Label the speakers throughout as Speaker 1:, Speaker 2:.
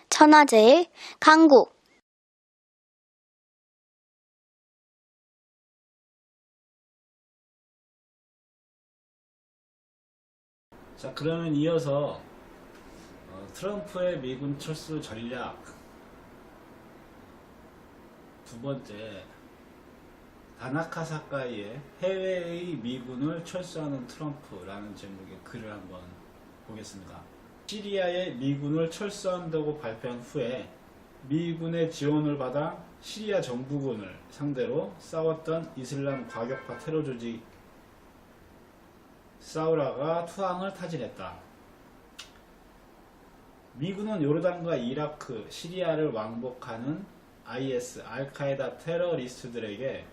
Speaker 1: 천하제일, 강국.
Speaker 2: 자, 그러면 이어서 트럼프의 미군 철수 전략 두 번째, 다나카 사카이의 해외의 미군을 철수하는 트럼프라는 제목의 글을 한번 보겠습니다. 시리아에 미군을 철수한다고 발표한 후에 미군의 지원을 받아 시리아 정부군을 상대로 싸웠던 이슬람 과격파 테러 조직 사우라가 투항을 타진했다. 미군은 요르단과 이라크, 시리아를 왕복하는 IS, 알카에다 테러리스트들에게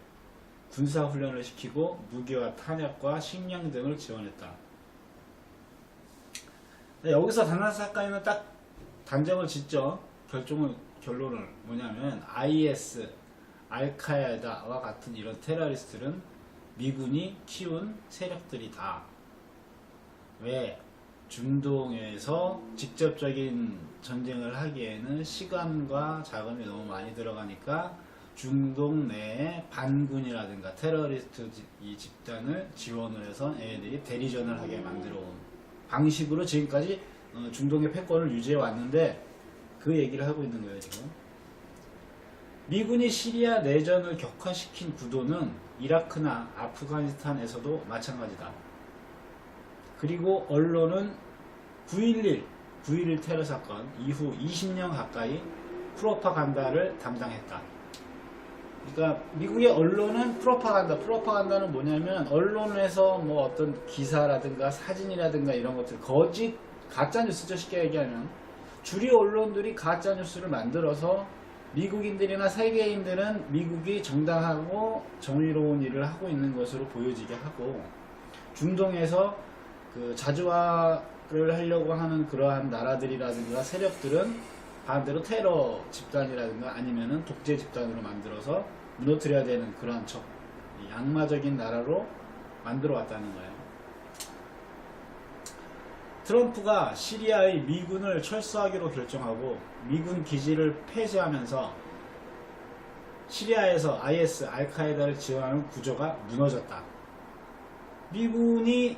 Speaker 2: 군사훈련을 시키고 무기와 탄약과 식량 등을 지원했다. 여기서 다나사카이는 딱 단정을 짓죠. 결론을 뭐냐면 IS, 알카에다와 같은 이런 테러리스트는 미군이 키운 세력들이다. 왜? 중동에서 직접적인 전쟁을 하기에는 시간과 자금이 너무 많이 들어가니까 중동 내에 반군이라든가 테러리스트 이 집단을 지원을 해서 얘네들이 대리전을 하게 만들어 온 방식으로 지금까지 중동의 패권을 유지해 왔는데 그 얘기를 하고 있는 거예요. 지금 미군이 시리아 내전을 격화시킨 구도는 이라크나 아프가니스탄에서도 마찬가지다. 그리고 언론은 9.11 테러 사건 이후 20년 가까이 프로파간다를 담당했다. 그러니까 미국의 언론은 프로파간다는 뭐냐면 언론에서 뭐 어떤 기사라든가 사진이라든가 이런 것들 거짓 가짜뉴스죠. 쉽게 얘기하면 주류 언론들이 가짜뉴스를 만들어서 미국인들이나 세계인들은 미국이 정당하고 정의로운 일을 하고 있는 것으로 보여지게 하고 중동에서 그 자주화를 하려고 하는 그러한 나라들이라든가 세력들은 반대로 테러 집단이라든가 아니면은 독재 집단으로 만들어서 무너뜨려야 되는 그러한 양마적인 나라로 만들어 왔다는 거예요. 트럼프가 시리아의 미군을 철수하기로 결정하고 미군 기지를 폐쇄하면서 시리아에서 IS, 알카에다를 지원하는 구조가 무너졌다. 미군이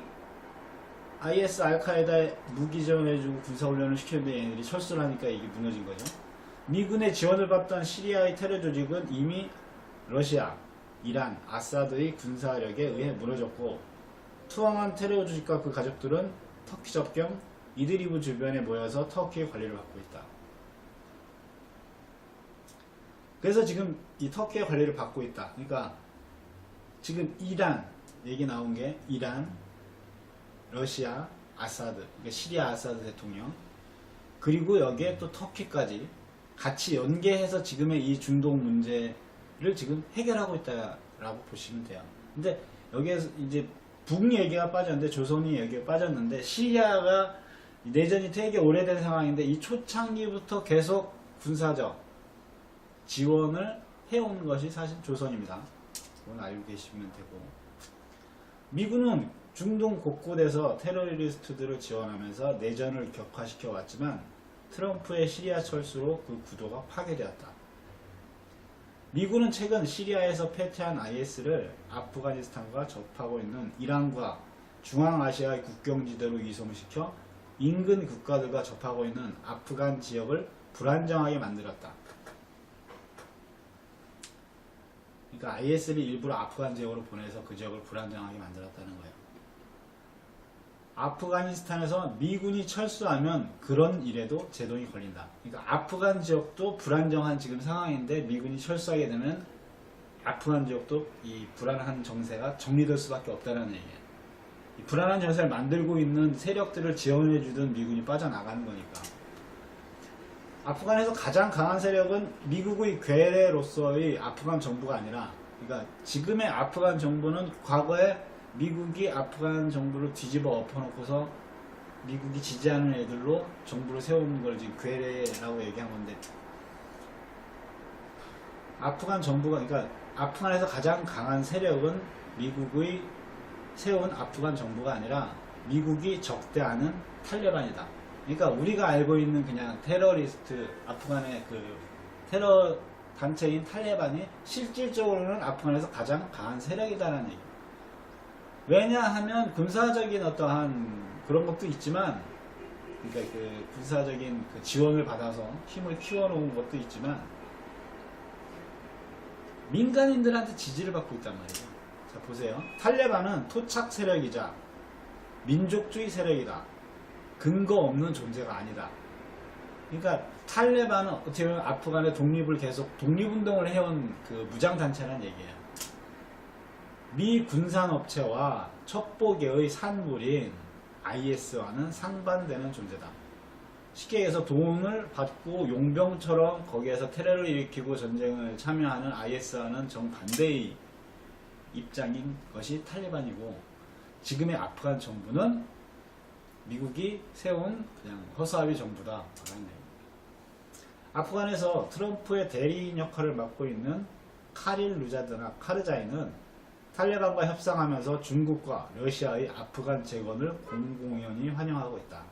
Speaker 2: IS, 알카에다에 무기 지원해주고 군사훈련을 시켰는데 얘네들이 철수를 하니까 이게 무너진 거죠. 미군의 지원을 받던 시리아의 테러 조직은 이미 러시아, 이란, 아사드의 군사력에 의해 무너졌고 투항한 테러 조직과 그 가족들은 터키 접경 이드리브 주변에 모여서 터키의 관리를 받고 있다. 그래서 지금 이 터키의 관리를 받고 있다. 그러니까 지금 이란 얘기 나온 게 이란, 러시아, 아사드, 그러니까 시리아 아사드 대통령, 그리고 여기에 또 터키까지 같이 연계해서 지금의 이 중동 문제를 지금 해결하고 있다라고 보시면 돼요. 근데 여기에서 이제 북 얘기가 빠졌는데 조선이 얘기가 빠졌는데 시리아가 내전이 되게 오래된 상황인데 이 초창기부터 계속 군사적 지원을 해온 것이 사실 조선입니다. 그건 알고 계시면 되고 미군은 중동 곳곳에서 테러리스트들을 지원하면서 내전을 격화시켜 왔지만 트럼프의 시리아 철수로 그 구도가 파괴되었다. 미군은 최근 시리아에서 패퇴한 IS를 아프가니스탄과 접하고 있는 이란과 중앙아시아의 국경지대로 이송시켜 인근 국가들과 접하고 있는 아프간 지역을 불안정하게 만들었다. 그러니까 IS를 일부러 아프간 지역으로 보내서 그 지역을 불안정하게 만들었다는 거예요. 아프가니스탄에서 미군이 철수하면 그런 일에도 제동이 걸린다. 그러니까 아프간 지역도 불안정한 지금 상황인데 미군이 철수하게 되면 아프간 지역도 이 불안한 정세가 정리될 수밖에 없다는 얘기예요. 이 불안한 정세를 만들고 있는 세력들을 지원해주던 미군이 빠져나가는 거니까. 아프간에서 가장 강한 세력은 미국의 괴뢰로서의 아프간 정부가 아니라, 그러니까 지금의 아프간 정부는 과거에 미국이 아프간 정부를 뒤집어 엎어놓고서 미국이 지지하는 애들로 정부를 세우는 걸 지금 괴뢰라고 얘기한 건데, 아프간 정부가, 그러니까 아프간에서 가장 강한 세력은 미국의 세운 아프간 정부가 아니라 미국이 적대하는 탈레반이다. 그러니까 우리가 알고 있는 그냥 테러리스트, 아프간의 그 테러 단체인 탈레반이 실질적으로는 아프간에서 가장 강한 세력이다라는 얘기. 왜냐하면 군사적인 어떠한 그런 것도 있지만, 그러니까 그 군사적인 그 지원을 받아서 힘을 키워놓은 것도 있지만, 민간인들한테 지지를 받고 있단 말이에요. 자, 보세요. 탈레반은 토착 세력이자 민족주의 세력이다. 근거 없는 존재가 아니다. 그러니까 탈레반은 어떻게 보면 아프간의 독립을 계속 독립운동을 해온 그 무장단체라는 얘기예요. 미 군산업체와 첩보계의 산물인 IS와는 상반되는 존재다. 쉽게 얘기해서 돈을 받고 용병처럼 거기에서 테러를 일으키고 전쟁을 참여하는 IS와는 정반대의 입장인 것이 탈레반이고, 지금의 아프간 정부는 미국이 세운 그냥 허수아비 정부다 라는 얘기입니다. 아프간에서 트럼프의 대리인 역할을 맡고 있는 카릴 루자드나 카르자이는 탈레반과 협상하면서 중국과 러시아의 아프간 재건을 공공연히 환영하고 있다.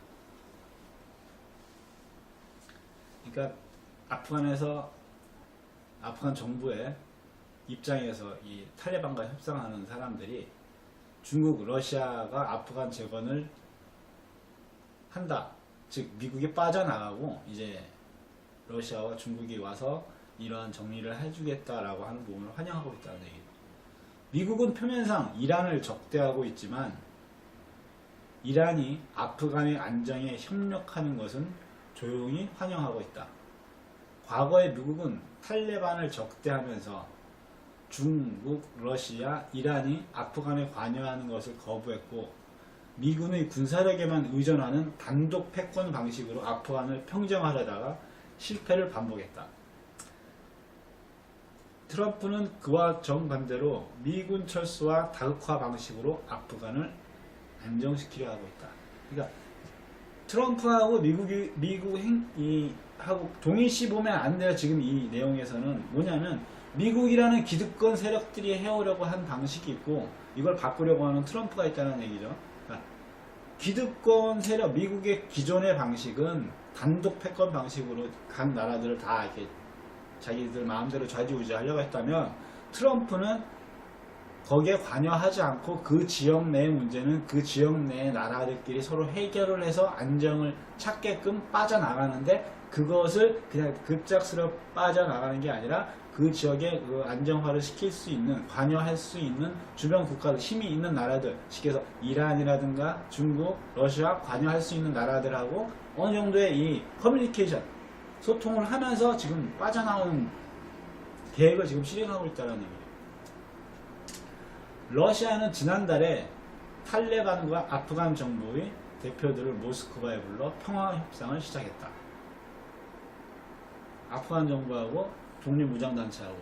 Speaker 2: 그러니까 아프간에서 아프간 정부의 입장에서 이 탈레반과 협상하는 사람들이 중국, 러시아가 아프간 재건을 한다. 즉 미국이 빠져나가고 이제 러시아와 중국이 와서 이러한 정리를 해주겠다라고 하는 부분을 환영하고 있다는 얘기입니다. 미국은 표면상 이란을 적대하고 있지만 이란이 아프간의 안정에 협력하는 것은 조용히 환영하고 있다. 과거에 미국은 탈레반을 적대하면서 중국, 러시아, 이란이 아프간에 관여하는 것을 거부했고, 미군의 군사력에만 의존하는 단독 패권 방식으로 아프간을 평정하려다가 실패를 반복했다. 트럼프는 그와 정반대로 미군 철수와 다극화 방식으로 아프간을 안정시키려 하고 있다. 그러니까 트럼프하고 하고 동일시 보면 안 돼요. 지금 이 내용에서는 뭐냐면 미국이라는 기득권 세력들이 해오려고 한 방식이 있고 이걸 바꾸려고 하는 트럼프가 있다는 얘기죠. 그러니까 기득권 세력, 미국의 기존의 방식은 단독 패권 방식으로 각 나라들을 다 이렇게 자기들 마음대로 좌지우지하려고 했다면, 트럼프는 거기에 관여하지 않고 그 지역 내의 문제는 그 지역 내의 나라들끼리 서로 해결을 해서 안정을 찾게끔 빠져나가는데, 그것을 그냥 급작스럽게 빠져나가는 게 아니라 그 지역에 그 안정화를 시킬 수 있는, 관여할 수 있는 주변 국가들, 힘이 있는 나라들, 쉽게 해서 이란이라든가 중국, 러시아 관여할 수 있는 나라들하고 어느 정도의 이 커뮤니케이션, 소통을 하면서 지금 빠져나오는 계획을 지금 실행하고 있다는 얘기예요. 러시아는 지난달에 탈레반과 아프간 정부의 대표들을 모스크바에 불러 평화 협상을 시작했다. 아프간 정부하고 독립무장단체하고.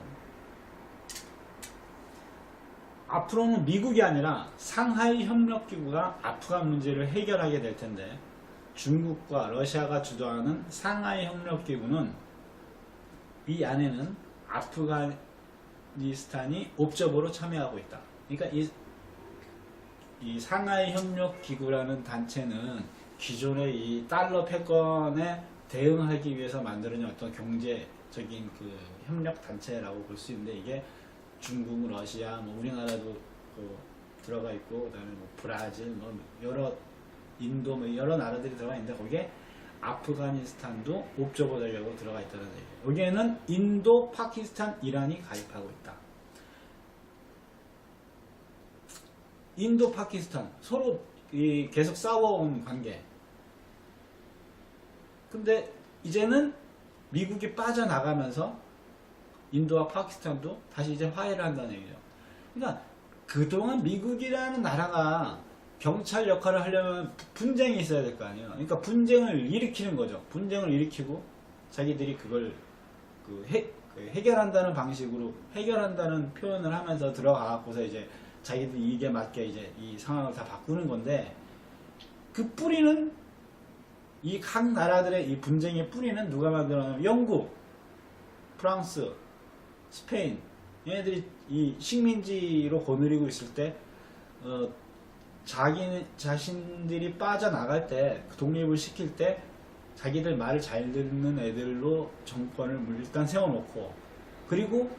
Speaker 2: 앞으로는 미국이 아니라 상하이 협력기구가 아프간 문제를 해결하게 될 텐데, 중국과 러시아가 주도하는 상하이 협력기구는 이 안에는 아프가니스탄이 옵저버로 참여하고 있다. 그러니까 이 상하이 협력기구라는 단체는 기존의 이 달러 패권에 대응하기 위해서 만들어진 어떤 경제적인 그 협력 단체라고 볼 수 있는데, 이게 중국, 러시아, 뭐 우리나라도 들어가 있고, 그다음에 뭐 브라질, 뭐 여러 인도, 뭐 여러 나라들이 들어가 있는데, 거기에 아프가니스탄도 옵저버 되려고 들어가 있다는 얘기예요. 여기에는 인도, 파키스탄, 이란이 가입하고 있다. 인도, 파키스탄 서로 계속 싸워온 관계. 근데 이제는 미국이 빠져나가면서 인도와 파키스탄도 다시 이제 화해를 한다는 얘기죠. 그러니까 그동안 미국이라는 나라가 경찰 역할을 하려면 분쟁이 있어야 될 거 아니에요. 그러니까 분쟁을 일으키는 거죠. 분쟁을 일으키고 자기들이 그걸 해결한다는 방식으로, 해결한다는 표현을 하면서 들어가고서 이제 자기들 이익에 맞게 이제 이 상황을 다 바꾸는 건데, 그 뿌리는, 이 각 나라들의 이 분쟁의 뿌리는 누가 만들었냐면 영국, 프랑스, 스페인, 얘네들이 이 식민지로 거느리고 있을 때 자신들이 빠져나갈 때, 독립을 시킬 때 자기들 말을 잘 듣는 애들로 정권을 일단 세워놓고, 그리고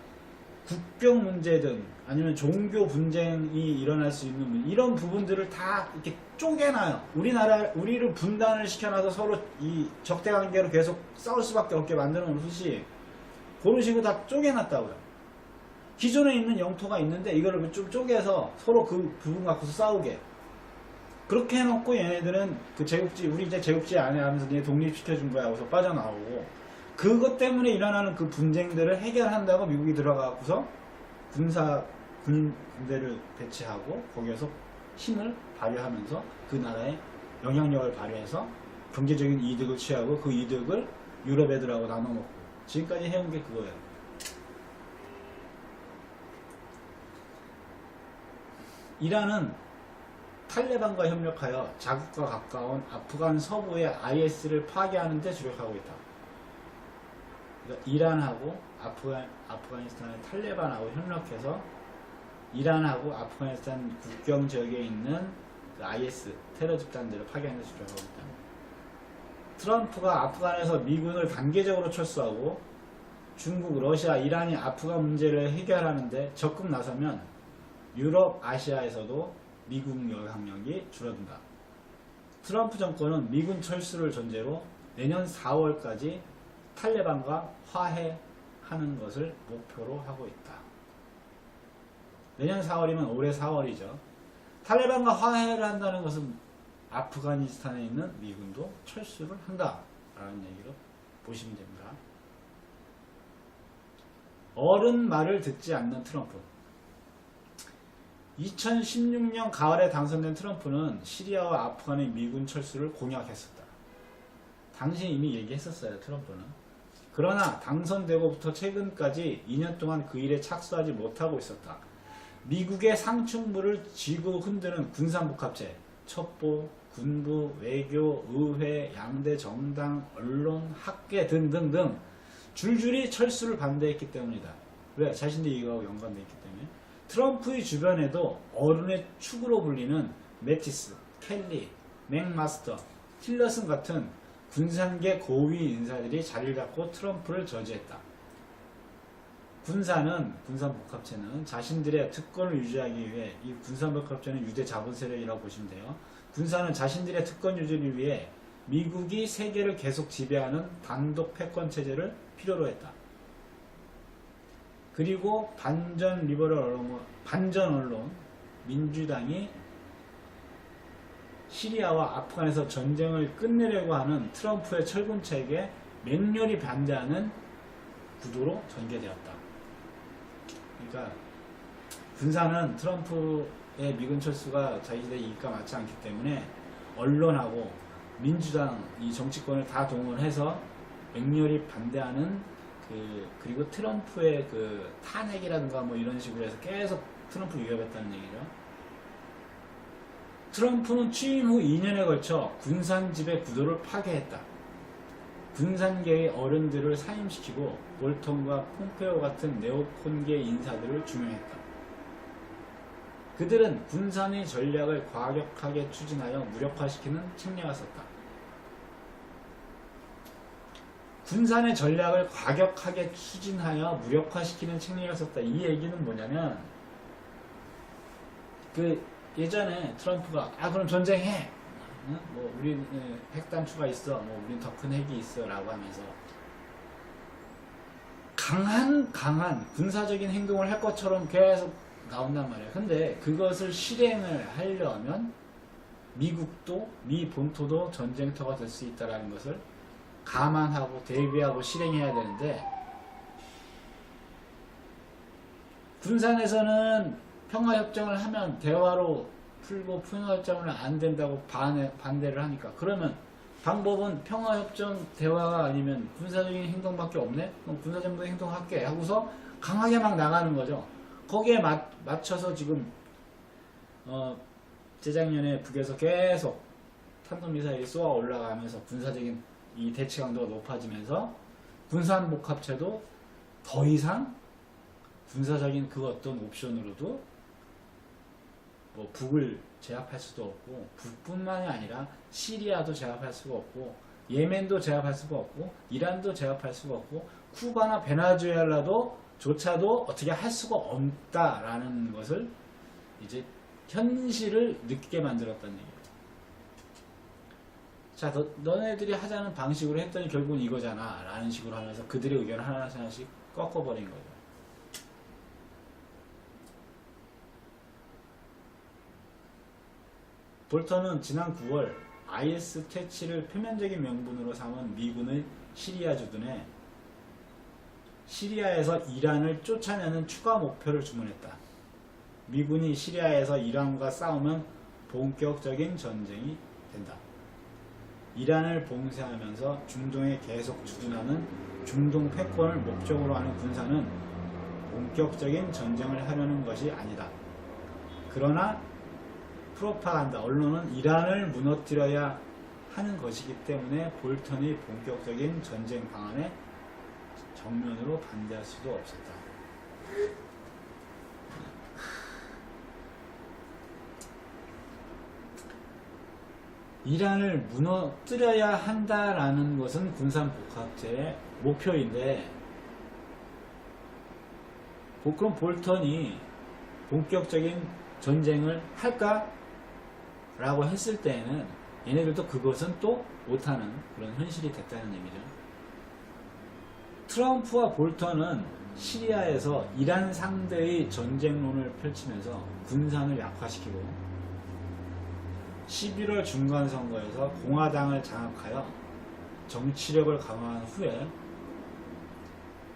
Speaker 2: 국경 문제든 아니면 종교 분쟁이 일어날 수 있는 이런 부분들을 다 이렇게 쪼개놔요. 우리를 분단을 시켜놔서 서로 이 적대 관계로 계속 싸울 수밖에 없게 만들어 놓듯이 그런 식으로 다 쪼개놨다고요. 기존에 있는 영토가 있는데 이거를 좀 쪼개서 서로 그 부분 갖고서 싸우게. 그렇게 해놓고 얘네들은 그 제국지, 우리 이제 제국지 안에 하면서 얘 독립시켜준 거야 하고서 빠져나오고, 그것 때문에 일어나는 그 분쟁들을 해결한다고 미국이 들어가고서 군대를 배치하고 거기에서 힘을 발휘하면서 그 나라의 영향력을 발휘해서 경제적인 이득을 취하고 그 이득을 유럽 애들하고 나눠먹고 지금까지 해온 게 그거예요. 이란은 탈레반과 협력하여 자국과 가까운 아프간 서부의 IS를 파괴하는 데 주력하고 있다. 그러니까 이란하고 아프가니스탄의 탈레반하고 협력해서 이란하고 아프가니스탄 국경 지역에 있는 그 IS 테러 집단들을 파괴하는 데 주력하고 있다. 트럼프가 아프간에서 미군을 단계적으로 철수하고 중국, 러시아, 이란이 아프간 문제를 해결하는데 적극 나서면 유럽, 아시아에서도 미국 영향력이 줄어든다. 트럼프 정권은 미군 철수를 전제로 내년 4월까지 탈레반과 화해하는 것을 목표로 하고 있다. 내년 4월이면 올해 4월이죠. 탈레반과 화해를 한다는 것은 아프가니스탄에 있는 미군도 철수를 한다라는 얘기로 보시면 됩니다. 어른 말을 듣지 않는 트럼프. 2016년 가을에 당선된 트럼프는 시리아와 아프간의 미군 철수를 공약했었다. 당시 이미 얘기했었어요, 트럼프는. 그러나 당선되고부터 최근까지 2년 동안 그 일에 착수하지 못하고 있었다. 미국의 상층부를 쥐고 흔드는 군산복합체, 첩보, 군부, 외교, 의회, 양대 정당, 언론, 학계 등등등 줄줄이 철수를 반대했기 때문이다. 왜? 자신들이 이거하고 연관되어 있기 때문에. 트럼프의 주변에도 어른의 축으로 불리는 매티스, 켈리, 맥마스터, 틸러슨 같은 군산계 고위 인사들이 자리를 잡고 트럼프를 저지했다. 군산복합체는 자신들의 특권을 유지하기 위해, 이 군산복합체는 유대 자본 세력이라고 보시면 돼요. 군산은 자신들의 특권 유지를 위해 미국이 세계를 계속 지배하는 단독 패권 체제를 필요로 했다. 그리고 반전 언론, 민주당이 시리아와 아프간에서 전쟁을 끝내려고 하는 트럼프의 철군책에 맹렬히 반대하는 구도로 전개되었다. 그러니까 군산은 트럼프의 미군 철수가 자기들의 이익과 맞지 않기 때문에 언론하고 민주당 이 정치권을 다 동원해서 맹렬히 반대하는 그리고 트럼프의 그 탄핵이라든가 뭐 이런 식으로 해서 계속 트럼프 위협했다는 얘기죠. 트럼프는 취임 후 2년에 걸쳐 군산지배 구도를 파괴했다. 군산계의 어른들을 사임시키고 볼턴과 폼페오 같은 네오콘계 인사들을 중용했다. 그들은 군산의 전략을 과격하게 추진하여 무력화시키는 책략을 썼다. 군산의 전략을 과격하게 추진하여 무력화시키는 책략을 썼다. 이 얘기는 뭐냐면, 예전에 트럼프가 그럼 전쟁해. 뭐 우린 핵 단추가 있어. 뭐 우린 더 큰 핵이 있어라고 하면서 강한 군사적인 행동을 할 것처럼 계속 나온단 말이에요. 근데 그것을 실행을 하려면 미국도, 미 본토도 전쟁터가 될 수 있다는 것을 감안하고 대비하고 실행해야 되는데, 군산에서는 평화협정을 하면 대화로 풀고 평화협정을 안 된다고 반대를 하니까, 그러면 방법은 평화협정 대화가 아니면 군사적인 행동밖에 없네? 그럼 군사적인 행동할게 하고서 강하게 막 나가는 거죠. 거기에 맞춰서 지금 재작년에 북에서 계속 탄도미사일이 쏘아 올라가면서 군사적인 이 대치 강도가 높아지면서 군산복합체도 더 이상 군사적인 그 어떤 옵션으로도 뭐 북을 제압할 수도 없고 북뿐만이 아니라 시리아도 제압할 수가 없고 예멘도 제압할 수가 없고 이란도 제압할 수가 없고 쿠바나 베네수엘라도 조차도 어떻게 할 수가 없다라는 것을 이제 현실을 느끼게 만들었다는 얘기예요. 자, 너네들이 하자는 방식으로 했더니 결국은 이거잖아 라는 식으로 하면서 그들의 의견을 하나씩 꺾어버린 거죠. 볼턴은 지난 9월 IS 퇴치를 표면적인 명분으로 삼은 미군의 시리아 주둔에 시리아에서 이란을 쫓아내는 추가 목표를 주문했다. 미군이 시리아에서 이란과 싸우면 본격적인 전쟁이 된다. 이란을 봉쇄하면서 중동에 계속 주둔하는 중동 패권을 목적으로 하는 군사는 본격적인 전쟁을 하려는 것이 아니다. 그러나 프로파간다, 언론은 이란을 무너뜨려야 하는 것이기 때문에 볼턴의 본격적인 전쟁 방안에 정면으로 반대할 수도 없었다. 이란을 무너뜨려야 한다라는 것은 군산복합체의 목표인데, 그럼 볼턴이 본격적인 전쟁을 할까? 라고 했을 때에는 얘네들도 그것은 또 못하는 그런 현실이 됐다는 얘기죠. 트럼프와 볼턴은 시리아에서 이란 상대의 전쟁론을 펼치면서 군산을 약화시키고 11월 중간선거에서 공화당을 장악하여 정치력을 강화한 후에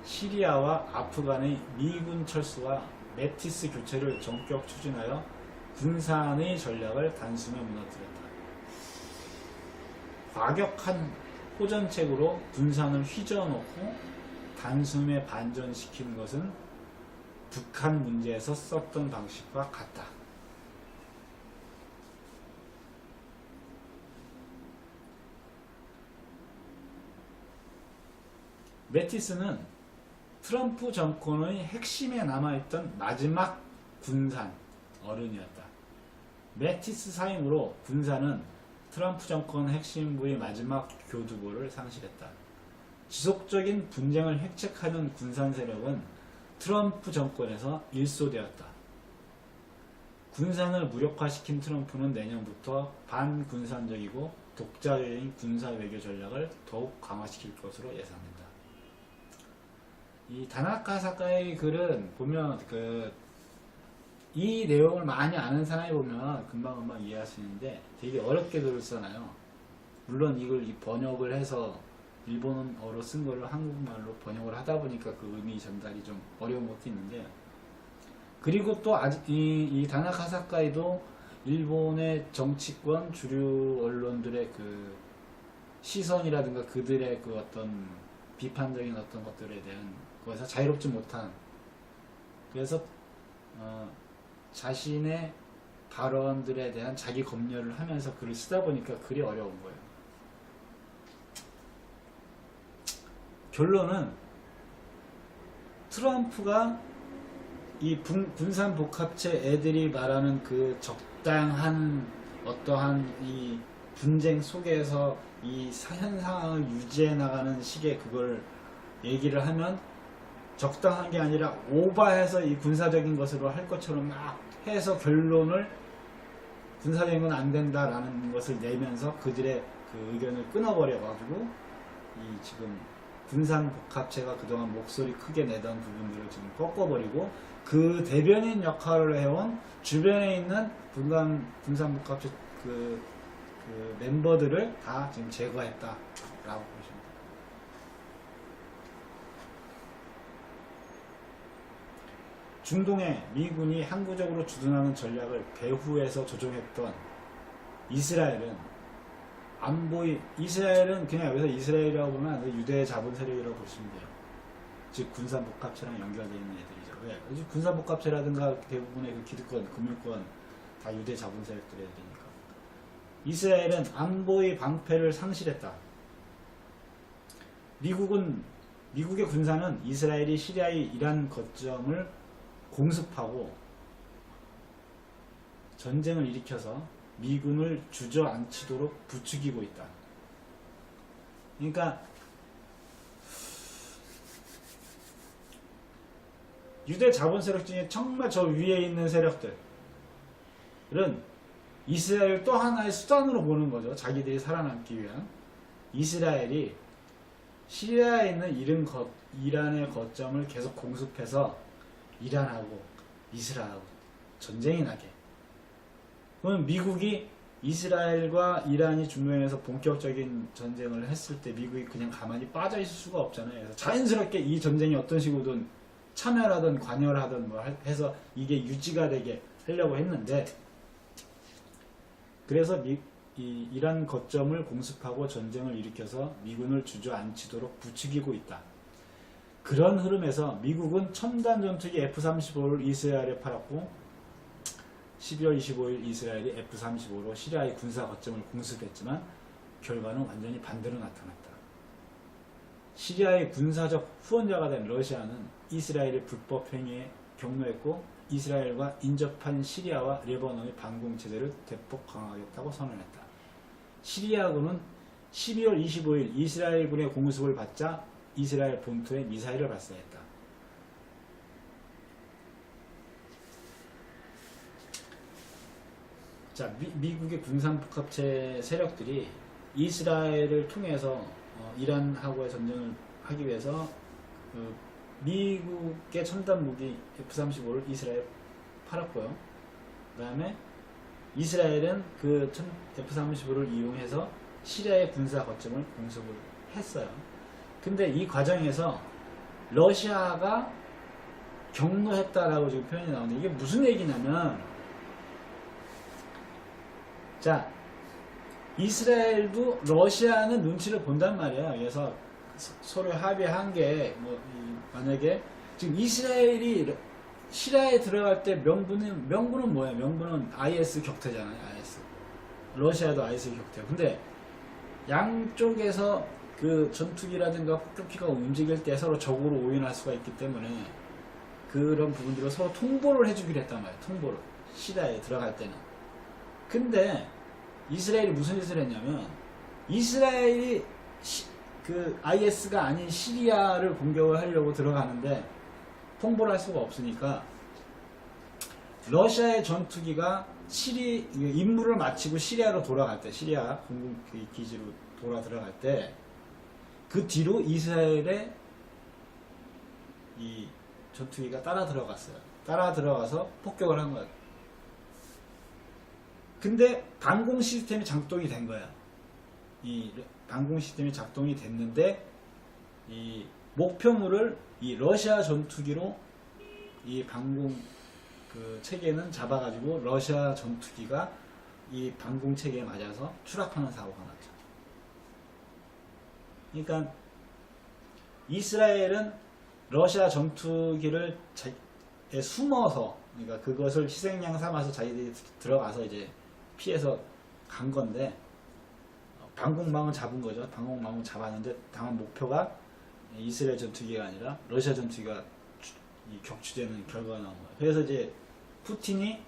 Speaker 2: 시리아와 아프간의 미군 철수와 메티스 교체를 전격 추진하여 군산의 전략을 단숨에 무너뜨렸다. 과격한 호전책으로 군산을 휘저어놓고 단숨에 반전시킨 것은 북한 문제에서 썼던 방식과 같다. 메티스는 트럼프 정권의 핵심에 남아있던 마지막 군산 어른이었다. 메티스 사임으로 군산은 트럼프 정권 핵심부의 마지막 교두보를 상실했다. 지속적인 분쟁을 획책하는 군산 세력은 트럼프 정권에서 일소되었다. 군산을 무력화시킨 트럼프는 내년부터 반군산적이고 독자적인 군사 외교 전략을 더욱 강화시킬 것으로 예상된다. 이 다나카 사카의 글은 보면 이 내용을 많이 아는 사람이 보면 금방 이해할 수 있는데 되게 어렵게 글을 써놔요. 물론 이걸 번역을 해서 일본어로 쓴 거를 한국말로 번역을 하다 보니까 그 의미 전달이 좀 어려운 것도 있는데, 그리고 또 아직 이 다나카 사카이도 일본의 정치권 주류 언론들의 그 시선이라든가 그들의 그 어떤 비판적인 어떤 것들에 대한 거에서 자유롭지 못한, 그래서 자신의 발언들에 대한 자기 검열을 하면서 글을 쓰다 보니까 글이 어려운 거예요. 결론은 트럼프가 이 군산 복합체 애들이 말하는 그 적당한 어떠한 이 분쟁 속에서 이 현 상황을 유지해 나가는 식의 그걸 얘기를 하면 적당한 게 아니라 오버해서 이 군사적인 것으로 할 것처럼 막 해서 결론을 군사적인 건 안 된다라는 것을 내면서 그들의 그 의견을 끊어버려가지고 이 지금 군산 복합체가 그동안 목소리 크게 내던 부분들을 지금 꺾어버리고 그 대변인 역할을 해온 주변에 있는 군산 복합체 그 멤버들을 다 지금 제거했다라고 보시면 됩니다. 중동에 미군이 항구적으로 주둔하는 전략을 배후에서 조종했던 이스라엘은 그냥 여기서 이스라엘이라고 보면 안 돼. 유대 자본 세력이라고 보시면 돼요. 즉 군산 복합체랑 연결되어 있는 애들이죠. 왜? 군산 복합체라든가 대부분의 그 기득권, 금융권 다 유대 자본 세력들의 애들이니까. 이스라엘은 안보의 방패를 상실했다. 미국의 군사는 이스라엘이 시리아의 이란 거점을 공습하고 전쟁을 일으켜서 미군을 주저앉히도록 부추기고 있다. 그러니까 유대 자본 세력 중에 정말 저 위에 있는 세력들은 이스라엘 또 하나의 수단으로 보는 거죠. 자기들이 살아남기 위한. 이스라엘이 시리아에 있는 이란의 거점을 계속 공습해서 이란하고 이스라엘하고 전쟁이 나게. 그러면 미국이 이스라엘과 이란이 중동에서 본격적인 전쟁을 했을 때 미국이 그냥 가만히 빠져 있을 수가 없잖아요. 그래서 자연스럽게 이 전쟁이 어떤 식으로든 참여하든 관여를 하든 뭐 해서 이게 유지가 되게 하려고 했는데, 그래서 이 이란 거점을 공습하고 전쟁을 일으켜서 미군을 주저앉히도록 부추기고 있다. 그런 흐름에서 미국은 첨단 전투기 F-35를 이스라엘에 팔았고 12월 25일 이스라엘이 F-35로 시리아의 군사 거점을 공습했지만 결과는 완전히 반대로 나타났다. 시리아의 군사적 후원자가 된 러시아는 이스라엘의 불법 행위에 격노했고 이스라엘과 인접한 시리아와 레바논의 반공 체제를 대폭 강화하겠다고 선언했다. 시리아군은 12월 25일 이스라엘군의 공습을 받자 이스라엘 본토에 미사일을 발사했다. 자, 미국의 군산복합체 세력들이 이스라엘을 통해서 이란하고의 전쟁을 하기 위해서 미국의 첨단 무기 F-35를 이스라엘에 팔았고요. 그 다음에 이스라엘은 그 F-35를 이용해서 시리아의 군사 거점을 공습을 했어요. 근데 이 과정에서 러시아가 격노했다라고 지금 표현이 나오는데 이게 무슨 얘기냐면, 자, 이스라엘도 러시아는 눈치를 본단 말이에요. 그래서 서로 합의한 게 만약에 지금 이스라엘이 시리아에 들어갈 때 명분은 뭐예요? 명분은 IS 격퇴잖아요. IS. 러시아도 IS 격퇴. 근데 양쪽에서 그 전투기라든가 폭격기가 움직일 때 서로 적으로 오인할 수가 있기 때문에 그런 부분들을 서로 통보를 해주기로 했단 말이에요. 통보를. 시리아에 들어갈 때는. 근데 이스라엘이 무슨 짓을 했냐면, 이스라엘이 그 IS가 아닌 시리아를 공격을 하려고 들어가는데 통보를 할 수가 없으니까 러시아의 전투기가 임무를 마치고 시리아로 돌아갈 때, 시리아 공군 기지로 돌아 들어갈 때 그 뒤로 이스라엘의 이 전투기가 따라 들어갔어요. 따라 들어가서 폭격을 한 거예요. 근데 방공 시스템이 작동이 된 거야. 이 방공 시스템이 작동이 됐는데 이 목표물을 이 러시아 전투기로 이 방공 그 체계는 잡아가지고 러시아 전투기가 이 방공 체계에 맞아서 추락하는 사고가 났죠. 그러니까 이스라엘은 러시아 전투기를 숨어서, 그러니까 그것을 희생양 삼아서 자기들이 들어가서 이제 피해서 간 건데, 방공망은 잡은 거죠. 방공망은 잡았는데 다만 목표가 이스라엘 전투기가 아니라 러시아 전투기가 격추되는 결과가 나온 거예요. 그래서 이제 푸틴이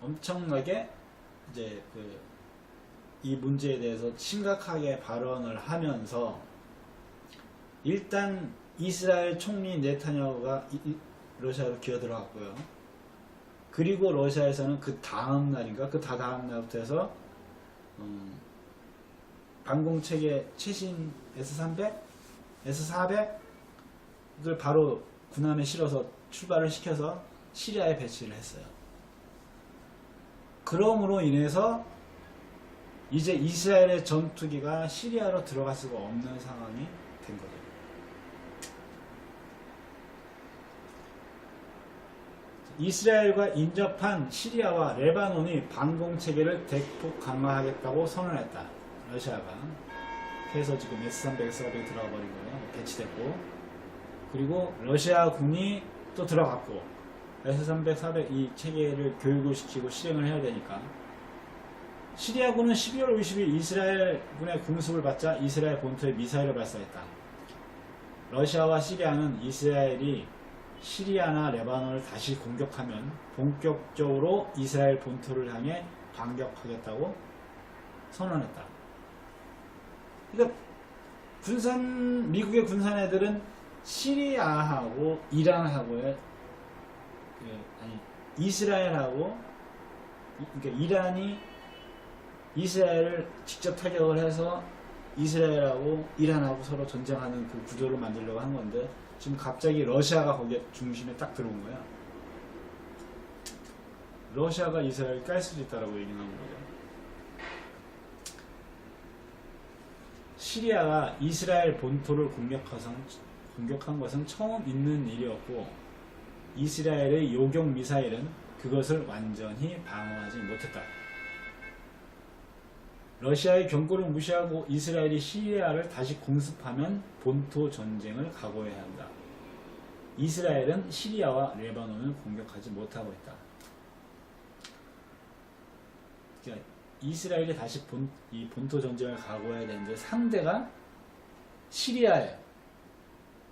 Speaker 2: 엄청나게 이제 이 문제에 대해서 심각하게 발언을 하면서, 일단 이스라엘 총리 네타냐후가 러시아로 기어들어갔고요. 그리고 러시아에서는 그 다음 날인가 그 다다음 날부터 해서 방공체계 최신 S300, S400을 바로 군함에 실어서 출발을 시켜서 시리아에 배치를 했어요. 그러므로 인해서 이제 이스라엘의 전투기가 시리아로 들어갈 수가 없는 상황이 된 거죠. 이스라엘과 인접한 시리아와 레바논이 방공체계를 대폭 강화하겠다고 선언했다. 러시아가. 그래서 지금 S300, S400이 들어가 버린 거예요. 배치됐고. 그리고 러시아군이 또 들어갔고, S300, 400 이 체계를 교육을 시키고 실행을 해야 되니까. 시리아군은 12월 50일 이스라엘군의 공습을 받자 이스라엘 본토에 미사일을 발사했다. 러시아와 시리아는 이스라엘이 시리아나 레바논을 다시 공격하면 본격적으로 이스라엘 본토를 향해 반격하겠다고 선언했다. 그러니까 미국의 군산 애들은 시리아하고 이란하고의 이스라엘하고, 그러니까 이란이 이스라엘을 직접 타격을 해서 이스라엘하고 이란하고 서로 전쟁하는 그 구조를 만들려고 한 건데, 지금 갑자기 러시아가 거기에 중심에 딱 들어온 거야. 러시아가 이스라엘을 깔 수도 있다라고 얘기하는 거죠. 시리아가 이스라엘 본토를 공격한 것은 처음 있는 일이었고, 이스라엘의 요격 미사일은 그것을 완전히 방어하지 못했다. 러시아의 경고를 무시하고 이스라엘이 시리아를 다시 공습하면 본토 전쟁을 각오해야 한다. 이스라엘은 시리아와 레바논을 공격하지 못하고 있다. 그러니까 이스라엘이 다시 이 본토 전쟁을 각오해야 되는데, 상대가 시리아에,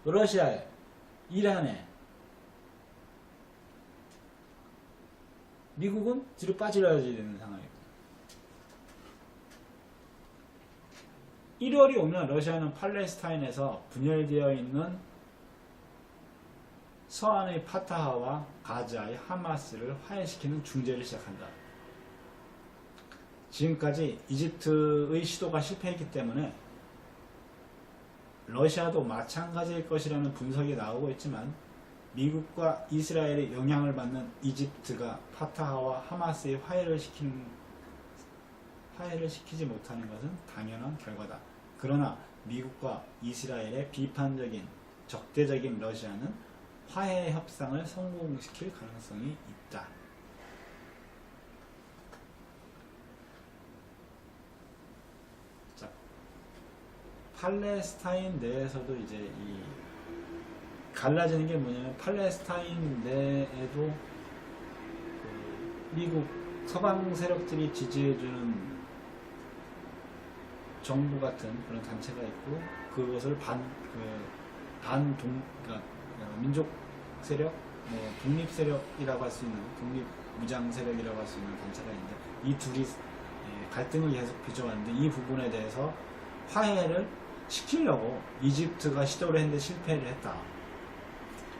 Speaker 2: 러시아에, 이란에, 미국은 뒤로 빠져야 되는 상황이고, 1월이 오면 러시아는 팔레스타인에서 분열되어 있는 서한의 파타하와 가자의 하마스를 화해시키는 중재를 시작한다. 지금까지 이집트의 시도가 실패했기 때문에 러시아도 마찬가지일 것이라는 분석이 나오고 있지만, 미국과 이스라엘의 영향을 받는 이집트가 파타하와 하마스의 화해를 시키지 못하는 것은 당연한 결과다. 그러나 미국과 이스라엘의 비판적인 적대적인 러시아는 화해 협상을 성공시킬 가능성이 있다. 자, 팔레스타인 내에서도 이제 이 갈라지는 게 뭐냐면, 팔레스타인 내에도 그 미국 서방 세력들이 지지해주는 정부 같은 그런 단체가 있고, 그것을 그러니까 민족 세력, 독립 세력이라고 할 수 있는, 독립 무장 세력이라고 할 수 있는 단체가 있는데, 이 둘이 갈등을 계속 빚어왔는데, 이 부분에 대해서 화해를 시키려고 이집트가 시도를 했는데 실패를 했다.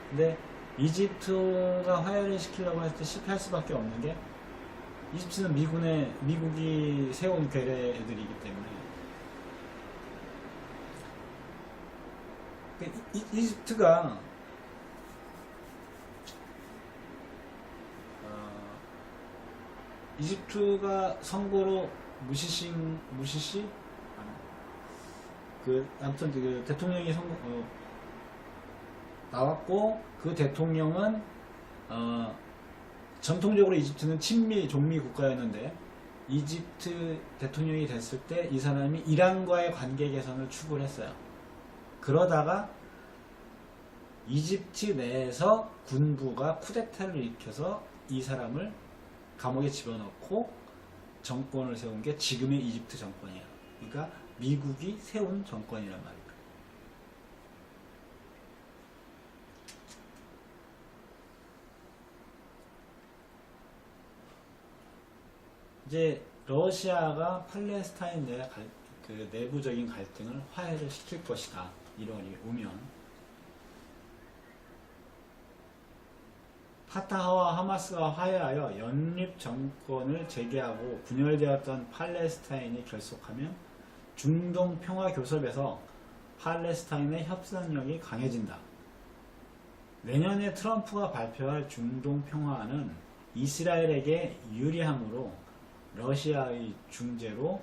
Speaker 2: 근데 이집트가 화해를 시키려고 했을 때 실패할 수밖에 없는 게, 이집트는 미국이 세운 괴뢰들이기 때문에, 이집트가 선거로 아무튼 그 대통령이 나왔고, 그 대통령은 전통적으로 이집트는 친미 종미 국가였는데, 이집트 대통령이 됐을 때 이 사람이 이란과의 관계 개선을 추구를 했어요. 그러다가 이집트 내에서 군부가 쿠데타를 일으켜서 이 사람을 감옥에 집어넣고 정권을 세운 게 지금의 이집트 정권이에요. 그러니까 미국이 세운 정권이란 말이에요. 이제 러시아가 팔레스타인 내 그 내부적인 갈등을 화해를 시킬 것이다. 1월이 오면 파타하와 하마스가 화해하여 연립 정권을 재개하고 분열되었던 팔레스타인이 결속하면 중동 평화 교섭에서 팔레스타인의 협상력이 강해진다. 내년에 트럼프가 발표할 중동 평화안은 이스라엘에게 유리하므로 러시아의 중재로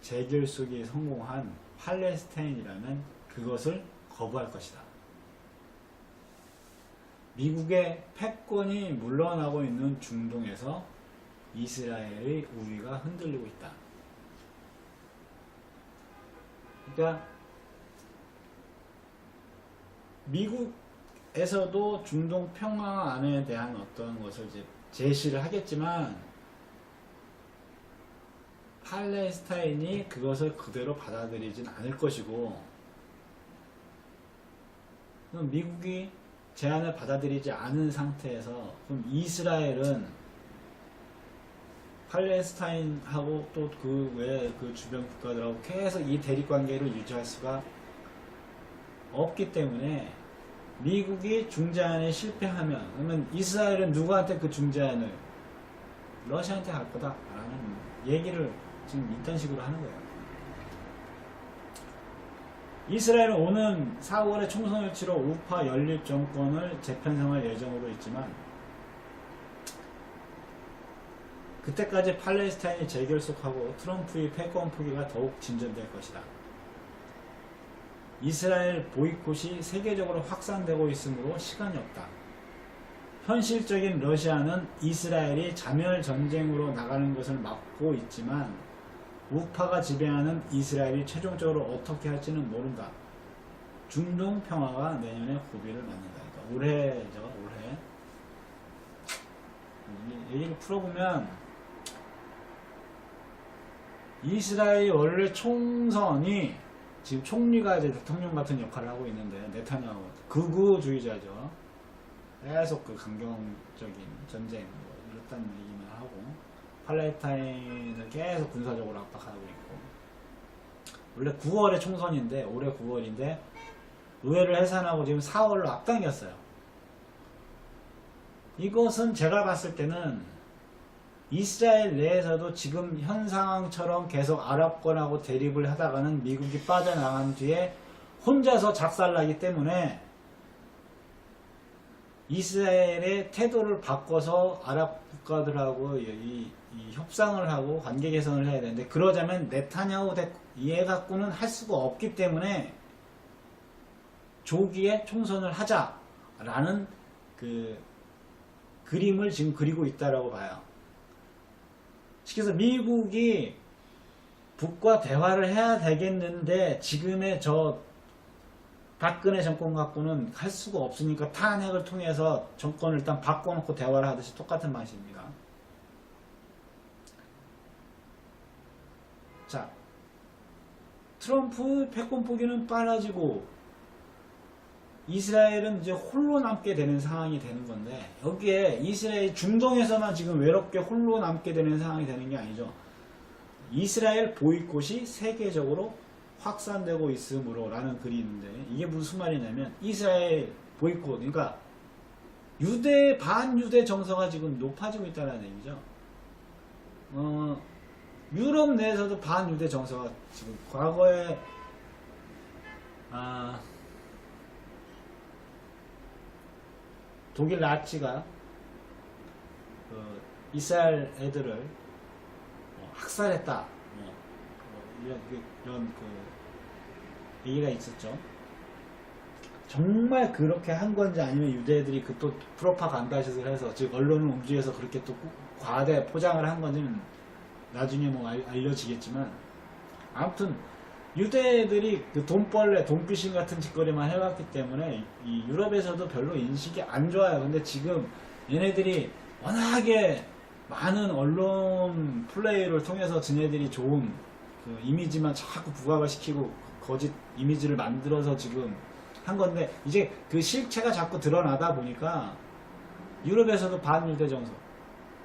Speaker 2: 재결속에 성공한 팔레스타인이라면 그것을 거부할 것이다. 미국의 패권이 물러나고 있는 중동에서 이스라엘의 우위가 흔들리고 있다. 그러니까 미국에서도 중동 평화안에 대한 어떤 것을 이제 제시를 하겠지만, 팔레스타인이 그것을 그대로 받아들이진 않을 것이고, 미국이 제안을 받아들이지 않은 상태에서 그럼 이스라엘은 팔레스타인하고 또 그 외 그 주변 국가들하고 계속 이 대립 관계를 유지할 수가 없기 때문에 미국이 중재안에 실패하면 그러면 이스라엘은 누구한테 그 중재안을 러시아한테 갈 거다라는 얘기를 지금 이딴 식으로 하는 거예요. 이스라엘은 오는 4월에 총선을 치러 우파 연립 정권을 재편성할 예정으로 있지만 그때까지 팔레스타인이 재결속하고 트럼프의 패권 포기가 더욱 진전될 것이다. 이스라엘 보이콧이 세계적으로 확산되고 있으므로 시간이 없다. 현실적인 러시아는 이스라엘이 자멸 전쟁으로 나가는 것을 막고 있지만 우파가 지배하는 이스라엘이 최종적으로 어떻게 할지는 모른다. 중동 평화가 내년에 고비를 맞는다. 그러니까 올해죠, 올해. 이 얘기를 풀어보면 이스라엘이 원래 총선이 지금 총리가 이제 대통령 같은 역할을 하고 있는데 네타냐후 극우주의자죠. 계속 그 강경적인 전쟁 뭐 이렇다는 얘기만 하고 팔레스타인을 계속 군사적으로 압박하고 있고 원래 9월에 총선인데 올해 9월인데 의회를 해산하고 지금 4월로 앞당겼어요. 이것은 제가 봤을 때는 이스라엘 내에서도 지금 현 상황처럼 계속 아랍권하고 대립을 하다가는 미국이 빠져나간 뒤에 혼자서 작살나기 때문에 이스라엘의 태도를 바꿔서 아랍 국가들하고 이 협상을 하고 관계 개선을 해야 되는데 그러자면 네타냐후 얘 갖고는 할 수가 없기 때문에 조기에 총선을 하자라는 그 그림을 지금 그리고 있다라고 봐요. 그래서 미국이 북과 대화를 해야 되겠는데 지금의 저 박근혜 정권 갖고는 할 수가 없으니까 탄핵을 통해서 정권을 일단 바꿔놓고 대화를 하듯이 똑같은 방식입니다. 자, 트럼프 패권 포기는 빨라지고 이스라엘은 이제 홀로 남게 되는 상황이 되는 건데 여기에 이스라엘 중동에서만 지금 외롭게 홀로 남게 되는 상황이 되는 게 아니죠. 이스라엘 보이콧이 세계적으로 확산되고 있으므로 라는 글이 있는데 이게 무슨 말이냐면 이스라엘 보이콧 그러니까 유대 반유대 정서가 지금 높아지고 있다는 얘기죠. 유럽 내에서도 반유대 정서가 지금 과거에 독일 나치가 이스라엘 애들을 학살했다 이런 그 얘기가 있었죠. 정말 그렇게 한 건지 아니면 유대애들이 그 또 프로파간다 짓을 해서 즉 언론을 움직여서 그렇게 또 과대 포장을 한 건지는 나중에 뭐 알려지겠지만 아무튼 유대애들이 그 돈벌레, 돈피싱 같은 짓거리만 해왔기 때문에 이 유럽에서도 별로 인식이 안 좋아요. 근데 지금 얘네들이 워낙에 많은 언론 플레이를 통해서 지네들이 좋은 그 이미지만 자꾸 부각을 시키고 거짓 이미지를 만들어서 지금 한 건데 이제 그 실체가 자꾸 드러나다 보니까 유럽에서도 반유대 정서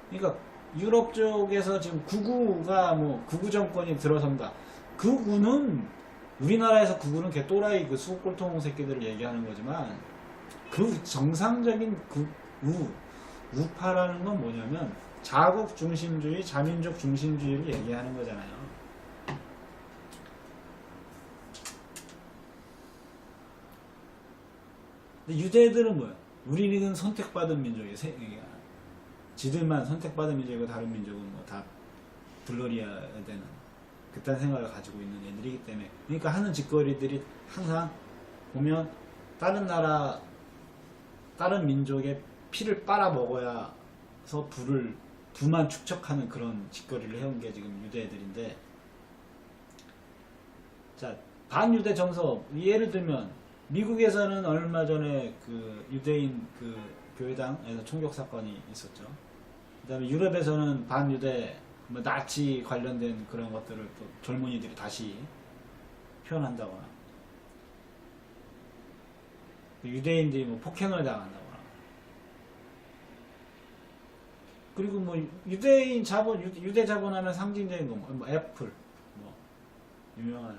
Speaker 2: 그러니까 유럽 쪽에서 지금 극우가 뭐 극우 정권이 들어선다. 극우는 우리나라에서 극우는 개 또라이 그 수국골통 새끼들을 얘기하는 거지만 그 정상적인 우파라는 건 뭐냐면 자국 중심주의, 자민족 중심주의를 얘기하는 거잖아요. 근데 유대애들은 뭐야? 우리는 선택받은 민족이에요. 지들만 선택받은 민족이고 다른 민족은 뭐 다 불러리야 되는 그딴 생각을 가지고 있는 애들이기 때문에 그러니까 하는 짓거리들이 항상 보면 다른 나라 다른 민족의 피를 빨아 먹어야서 부만 축적하는 그런 짓거리를 해온 게 지금 유대애들인데 자 반유대 정서 예를 들면 미국에서는 얼마 전에 그 유대인 그 교회당에서 총격 사건이 있었죠. 그 다음에 유럽에서는 반유대 뭐 나치 관련된 그런 것들을 또 젊은이들이 다시 표현한다거나 그 유대인들이 뭐 폭행을 당한다거나. 그리고 뭐 유대인 자본, 유대 자본하면 상징적인 거, 뭐 애플, 뭐 유명한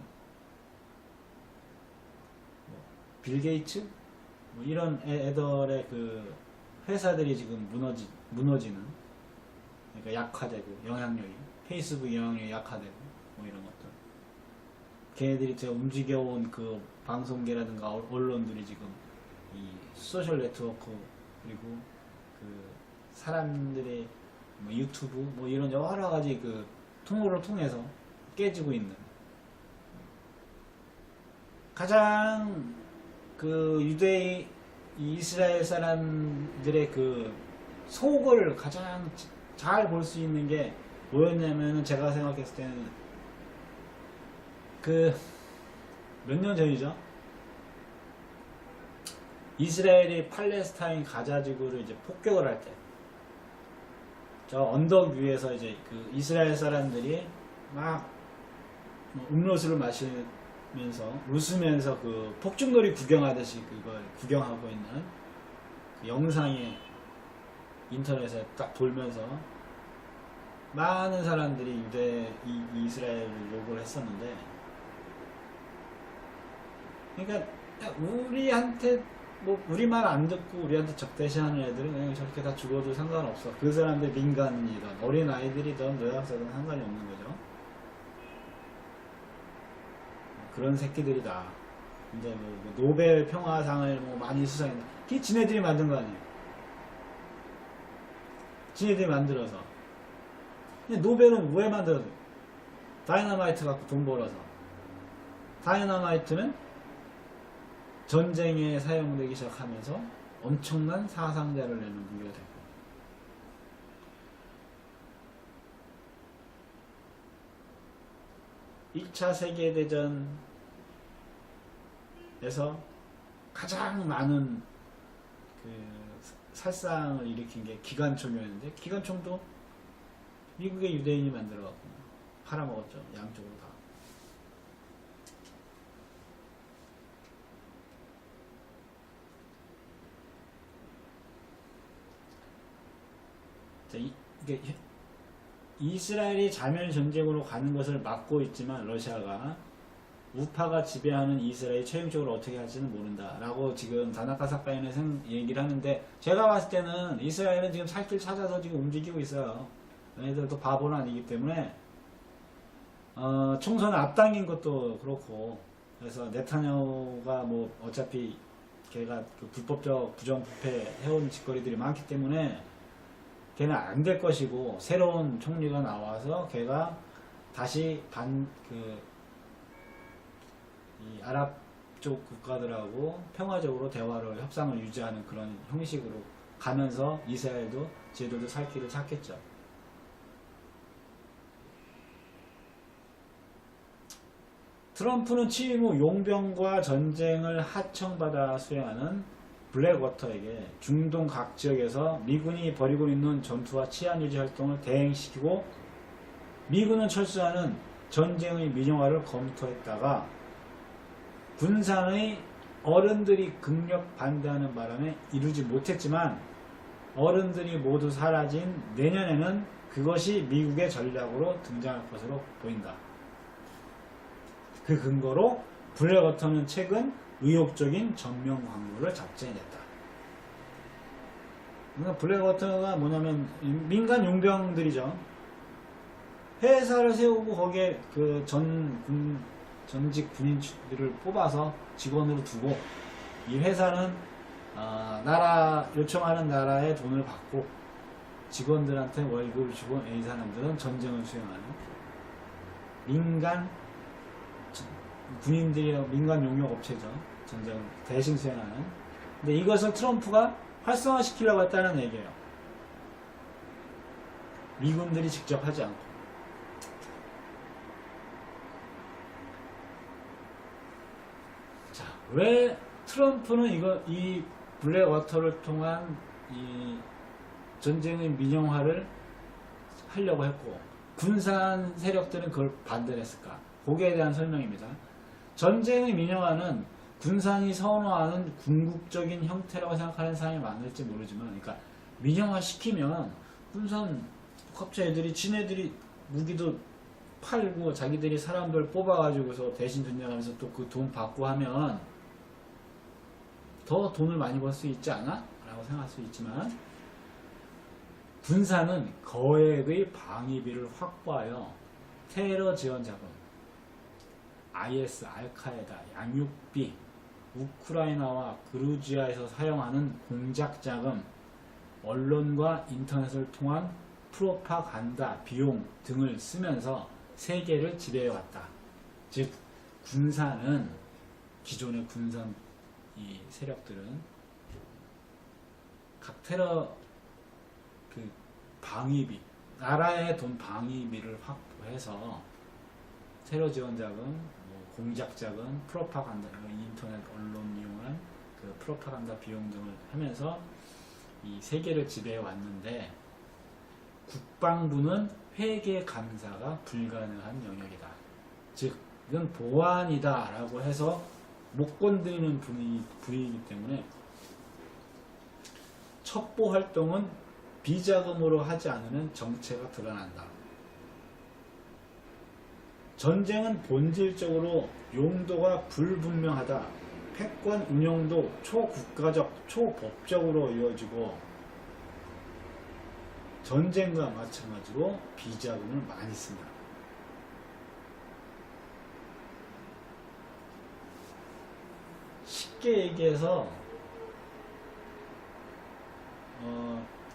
Speaker 2: 뭐 빌 게이츠, 뭐 이런 애들의 그 회사들이 지금 무너지는, 그러니까 약화되고 영향력이 페이스북 영향력이 약화되고 뭐 이런 것들. 걔네들이 제가 움직여온 그 방송계라든가 언론들이 지금 이 소셜 네트워크 그리고 그 사람들의 뭐 유튜브 뭐 이런 여러 가지 그 통로를 통해서 깨지고 있는 가장 그 이스라엘 사람들의 그 속을 가장 잘 볼 수 있는 게 뭐였냐면은 제가 생각했을 때는 그 몇 년 전이죠. 이스라엘이 팔레스타인 가자 지구를 이제 폭격을 할 때, 저 언덕 위에서 이제 그 이스라엘 사람들이 막 음료수를 마시면서 웃으면서 그 폭죽놀이 구경하듯이 그걸 구경하고 있는 그 영상이 인터넷에 딱 돌면서 많은 사람들이 이스라엘을 욕을 했었는데, 그러니까 우리한테 뭐 우리 말 안 듣고 우리한테 적대시하는 애들은 그냥 저렇게 다 죽어도 상관없어. 그 사람들 민간이든 어린 아이들이든 노약자든 상관이 없는 거죠. 그런 새끼들이다. 이제 뭐 노벨 평화상을 뭐 많이 수상했다. 그게 지네들이 만든 거 아니에요. 지네들이 만들어서. 근데 노벨은 왜 만들어서? 다이너마이트 갖고 돈 벌어서. 다이너마이트는 전쟁에 사용되기 시작하면서 엄청난 사상자를 내는 무기가 되고, 1차 세계대전에서 가장 많은 그 살상을 일으킨 게 기관총이었는데, 기관총도 미국의 유대인이 만들어갖고 팔아먹었죠. 양쪽으로 다. 이게 이스라엘이 자멸 전쟁으로 가는 것을 막고 있지만 러시아가 우파가 지배하는 이스라엘이 최종적으로 어떻게 할지는 모른다 라고 지금 다나카 사카이는 얘기를 하는데, 제가 봤을 때는 이스라엘은 지금 살 길 찾아서 지금 움직이고 있어요. 얘네들도 바보는 아니기 때문에 총선을 앞당긴 것도 그렇고, 그래서 네타냐후가 뭐 어차피 걔가 그 불법적 부정부패 해온 짓거리들이 많기 때문에 걔는 안 될 것이고, 새로운 총리가 나와서 걔가 다시 이 아랍 쪽 국가들하고 평화적으로 대화를, 협상을 유지하는 그런 형식으로 가면서 이스라엘도 제도도 살 길을 찾겠죠. 트럼프는 취임 후 용병과 전쟁을 하청받아 수행하는 블랙워터에게 중동 각 지역에서 미군이 벌이고 있는 전투와 치안유지 활동을 대행시키고 미군은 철수하는 전쟁의 민영화를 검토했다가 군산의 어른들이 극력 반대하는 바람에 이루지 못했지만, 어른들이 모두 사라진 내년에는 그것이 미국의 전략으로 등장할 것으로 보인다. 그 근거로 블랙워터는 최근 의욕적인 전면 광고를 작성했다. 그러니까 블랙워터가 뭐냐면 민간 용병들이죠. 회사를 세우고 거기에 그 전직 군인들을 뽑아서 직원으로 두고, 이 회사는 요청하는 나라의 돈을 받고 직원들한테 월급을 주고, 이 사람들은 전쟁을 수행하는 민간 군인들이 민간 용역 업체죠. 전쟁을 대신 수행하는. 근데 이것을 트럼프가 활성화시키려고 했다는 얘기예요. 미군들이 직접 하지 않고. 자, 왜 트럼프는 이 블랙워터를 통한 이 전쟁의 민영화를 하려고 했고, 군산 세력들은 그걸 반대를 했을까? 거기에 대한 설명입니다. 전쟁의 민영화는 군산이 선호하는 궁극적인 형태라고 생각하는 사람이 많을지 모르지만, 그러니까 민영화 시키면 군산 갑자기 애들이 지네들이 무기도 팔고 자기들이 사람들 뽑아가지고서 대신 전쟁하면서 또 그 돈 받고 하면 더 돈을 많이 벌 수 있지 않아? 라고 생각할 수 있지만, 군산은 거액의 방위비를 확보하여 테러 지원 자금, IS, 알카에다, 양육비, 우크라이나와 그루지아에서 사용하는 공작 자금, 언론과 인터넷을 통한 프로파간다 비용 등을 쓰면서 세계를 지배해왔다. 즉, 군산은, 기존의 군산 이 세력들은 각 테러 그 방위비, 나라의 돈 방위비를 확보해서 테러 지원 자금, 뭐 공작 자금, 프로파간다, 인터넷 언론 이용한 그 프로파간다 비용 등을 하면서 이 세계를 지배해 왔는데, 국방부는 회계 감사가 불가능한 영역이다. 즉, 이건 보안이다라고 해서 못 건드리는 부위이기 때문에 첩보 활동은 비자금으로 하지 않으면 정체가 드러난다. 전쟁은 본질적으로 용도가 불분명하다. 패권 운영도 초국가적, 초법적으로 이루어지고 전쟁과 마찬가지로 비자금을 많이 쓴다. 쉽게 얘기해서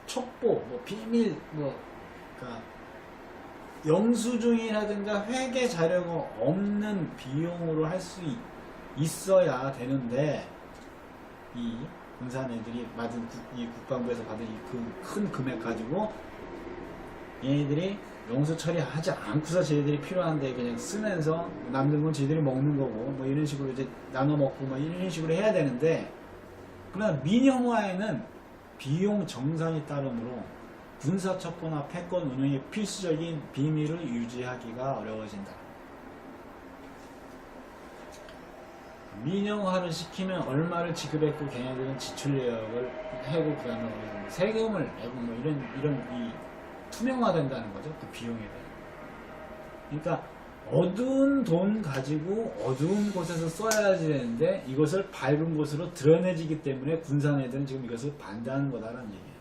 Speaker 2: 첩보, 뭐 비밀, 그러니까 영수증이라든가 회계 자료가 없는 비용으로 할 수 있어야 되는데, 이 군산 애들이 받은 이 국방부에서 받은 이 큰 금액 가지고 얘네들이 영수 처리하지 않고서 쟤네들이 필요한데 그냥 쓰면서 남는 건 쟤들이 먹는 거고 뭐 이런 식으로 이제 나눠 먹고 뭐 이런 식으로 해야 되는데, 그러나 민영화에는 비용 정산이 따르므로 군사 첩보나 패권 운영의 필수적인 비밀을 유지하기가 어려워진다. 민영화를 시키면 얼마를 지급했고 걔네들은 지출 내역을 해고 그다음에 세금을 내고 뭐 이런 이 투명화된다는 거죠. 그 비용에 대해. 그러니까 어두운 돈 가지고 어두운 곳에서 써야지 되는데 이것을 밝은 곳으로 드러내지기 때문에 군산 애들은 지금 이것을 반대하는 거다라는 얘기예요.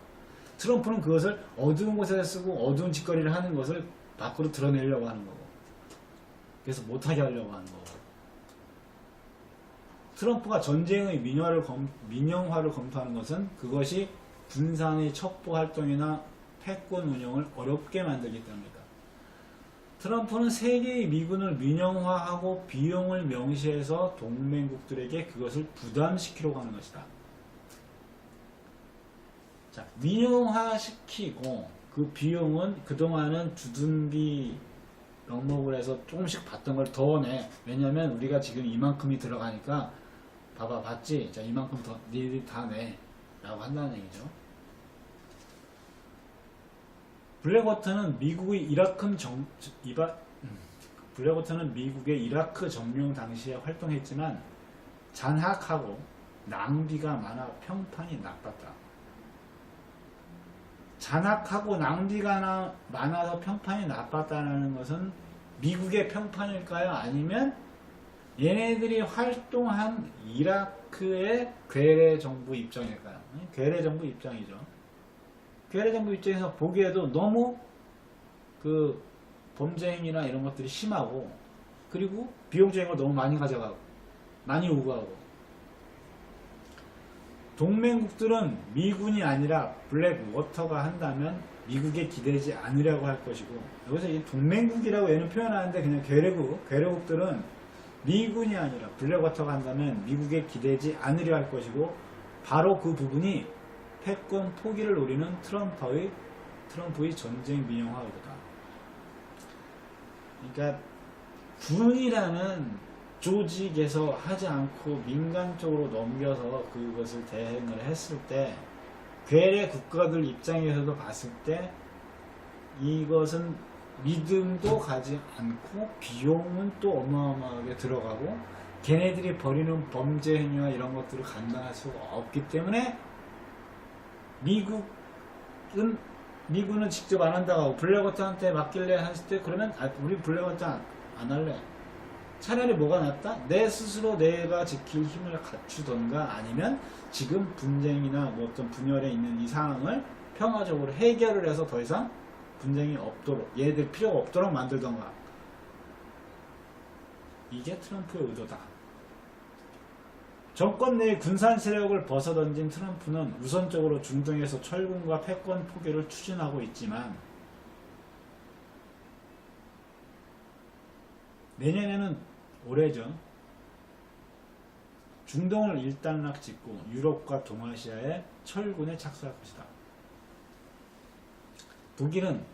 Speaker 2: 트럼프는 그것을 어두운 곳에서 쓰고 어두운 짓거리를 하는 것을 밖으로 드러내려고 하는 거고, 그래서 못하게 하려고 하는 거고. 트럼프가 전쟁의 민영화를 검토하는 것은 그것이 군산의 첩보 활동이나 패권 운영을 어렵게 만들기 때문이다. 트럼프는 세계의 미군을 민영화하고 비용을 명시해서 동맹국들에게 그것을 부담시키려고 하는 것이다. 자, 민영화시키고 그 비용은 그동안은 주둔비 명목을 해서 조금씩 받던 걸 더 내. 왜냐면 우리가 지금 이만큼이 들어가니까 봐봐, 봤지? 자, 이만큼 더 니들이 다 내. 라고 한다는 얘기죠. 블랙워터는 미국의 블랙워터는 미국의 이라크 점령 당시에 활동했지만 잔악하고 낭비가 많아 평판이 나빴다. 잔악하고 낭비가 많아서 평판이 나빴다는 것은 미국의 평판일까요? 아니면 얘네들이 활동한 이라크의 괴뢰 정부 입장일까요? 괴뢰 정부 입장이죠. 괴뢰 정부 입장에서 보기에도 너무 그 범죄 행위나 이런 것들이 심하고, 그리고 비용적인 걸 너무 많이 가져가고 많이 요구하고, 동맹국들은 미군이 아니라 블랙워터가 한다면 미국에 기대지 않으려고 할 것이고, 여기서 이 동맹국이라고 얘는 표현하는데 그냥 괴뢰국들은 미군이 아니라 블랙워터가 한다면 미국에 기대지 않으려 할 것이고, 바로 그 부분이 패권 포기를 노리는 트럼프의 전쟁 민영화 의도다. 그러니까 군이라는 조직에서 하지 않고 민간 쪽으로 넘겨서 그것을 대행을 했을 때, 괴뢰 국가들 입장에서도 봤을 때 이것은 믿음도 가지 않고 비용은 또 어마어마하게 들어가고 걔네들이 벌이는 범죄 행위와 이런 것들을 감당할 수가 없기 때문에 미군은 직접 안 한다고 하고 블랙워터한테 맡길래 했을 때 그러면 우리 블랙워터 안 할래. 차라리 뭐가 낫다? 내 스스로 내가 지킬 힘을 갖추던가 아니면 지금 분쟁이나 뭐 어떤 분열에 있는 이 상황을 평화적으로 해결을 해서 더 이상 분쟁이 없도록 얘들 필요가 없도록 만들던가. 이게 트럼프의 의도다. 정권 내의 군사 세력을 벗어던진 트럼프는 우선적으로 중동에서 철군과 패권 포기를 추진하고 있지만 내년에는 올해죠. 중동을 일단락 짓고 유럽과 동아시아에 철군에 착수할 것이다. 독일은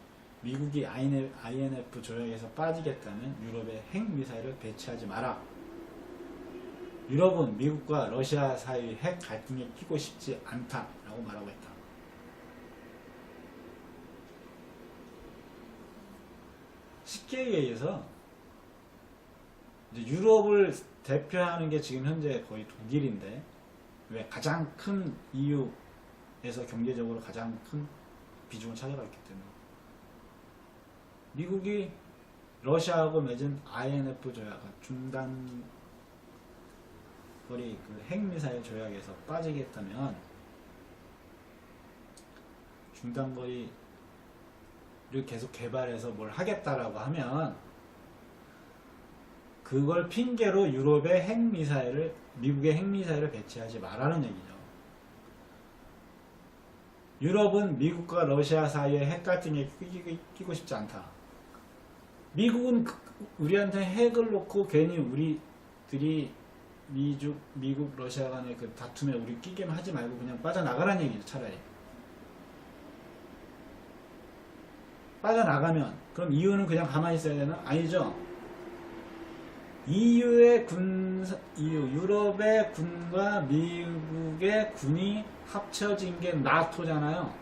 Speaker 2: 미국이 INF 조약에서 빠지겠다면 유럽에 핵미사일을 배치하지 마라. 유럽은 미국과 러시아 사이의 핵 갈등에 끼고 싶지 않다라고 말하고 있다. 쉽게 얘기해서 유럽을 대표하는 게 지금 현재 거의 독일인데 왜 가장 큰 EU에서 경제적으로 가장 큰 비중을 차지하고 있기 때문에 미국이 러시아하고 맺은 INF 조약 중단거리 그 핵미사일 조약에서 빠지겠다면 중단거리를 계속 개발해서 뭘 하겠다라고 하면 그걸 핑계로 유럽의 핵미사일을 미국의 핵미사일을 배치하지 말라는 얘기죠. 유럽은 미국과 러시아 사이에 핵 갈등에 끼고 싶지 않다. 미국은 우리한테 핵을 놓고 괜히 우리들이 미국 러시아 간의 그 다툼에 우리 끼게만 하지 말고 그냥 빠져나가라는 얘기죠. 차라리 빠져나가면 그럼 EU는 그냥 가만히 있어야 되나? 아니죠. 유럽의 군과 미국의 군이 합쳐진 게 나토잖아요.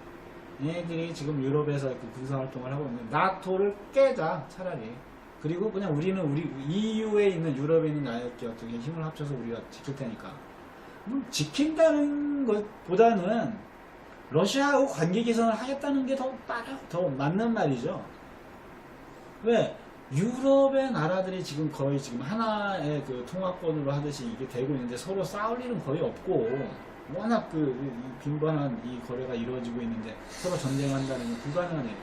Speaker 2: 얘네들이 지금 유럽에서 그 군사활동을 하고 있는 나토를 깨자, 차라리. 그리고 그냥 우리 EU에 있는 유럽에 있는 나라끼리 어떻게 힘을 합쳐서 우리가 지킬 테니까. 지킨다는 것보다는 러시아하고 관계 개선을 하겠다는 게 더 맞는 말이죠. 왜? 유럽의 나라들이 지금 거의 지금 하나의 그 통화권으로 하듯이 이게 되고 있는데 서로 싸울 일은 거의 없고 워낙 그 빈번한 이 거래가 이루어지고 있는데 서로 전쟁한다는 건 불가능한 일.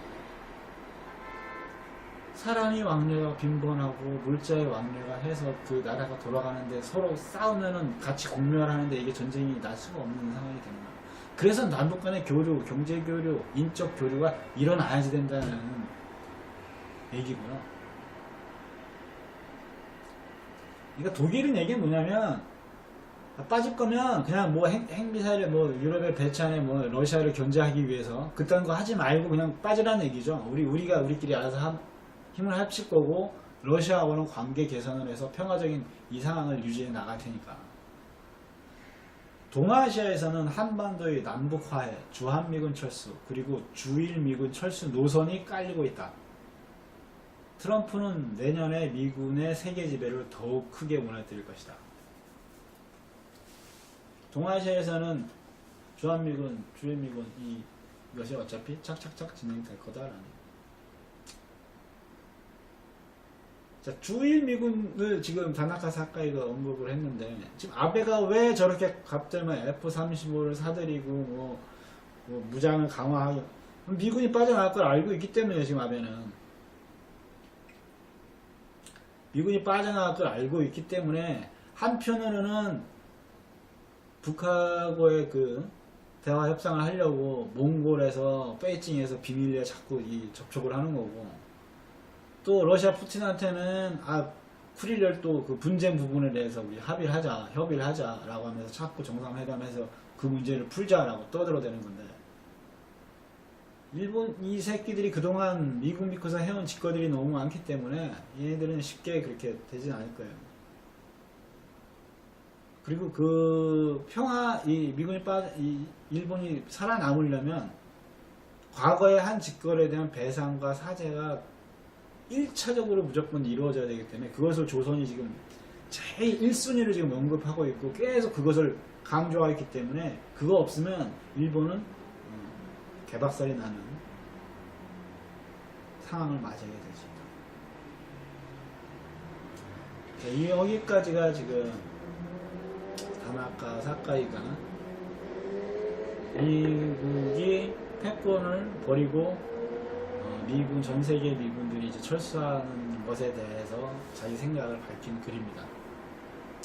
Speaker 2: 사람이 왕래가 빈번하고 물자의 왕래가 해서 그 나라가 돌아가는데 서로 싸우면은 같이 공멸하는데 이게 전쟁이 날 수가 없는 상황이 되는 거야. 그래서 남북 간의 교류, 경제 교류, 인적 교류가 일어나야지 된다는 얘기고요. 그러니까 독일은 얘기는 뭐냐면 빠질 거면 그냥 뭐 핵미사일을 뭐 유럽에 배치하에 뭐 러시아를 견제하기 위해서 그딴 거 하지 말고 그냥 빠지라는 얘기죠. 우리끼리 알아서 힘을 합칠 거고 러시아하고는 관계 개선을 해서 평화적인 이 상황을 유지해 나갈 테니까. 동아시아에서는 한반도의 남북화해, 주한미군 철수 그리고 주일미군 철수 노선이 깔리고 있다. 트럼프는 내년에 미군의 세계 지배를 더욱 크게 무너뜨릴 것이다. 동아시아에서는 주한미군, 주일미군 이것이 어차피 착착착 진행될 거다라는. 자, 주일미군을 지금 다나카 사카이가 언급을 했는데 지금 아베가 왜 저렇게 갑자기 F-35를 사들이고 뭐 무장을 강화하고 미군이 빠져나갈 걸 알고 있기 때문에 지금 아베는. 미군이 빠져나갈 걸 알고 있기 때문에 한편으로는 북하고의 그 대화 협상을 하려고 몽골에서 베이징에서 비밀리에 자꾸 이 접촉을 하는 거고 또 러시아 푸틴한테는 쿠릴열도 그 분쟁 부분에 대해서 우리 협의를 하자라고 하면서 자꾸 정상회담해서 그 문제를 풀자라고 떠들어대는 건데 일본 이 새끼들이 그동안 미국 믿고서 해온 짓거들이 너무 많기 때문에 얘네들은 쉽게 그렇게 되진 않을 거예요. 그리고 그 일본이 살아남으려면 과거의 한 짓거리에 대한 배상과 사죄가 1차적으로 무조건 이루어져야 되기 때문에 그것을 조선이 지금 제일 1순위를 지금 언급하고 있고 계속 그것을 강조하고 있기 때문에 그거 없으면 일본은 개박살이 나는 상황을 맞이하게 되죠. 자, 여기까지가 지금 다나카 사카이가 미국이 패권을 버리고 미군 전 세계 미군들이 이제 철수하는 것에 대해서 자기 생각을 밝힌 글입니다.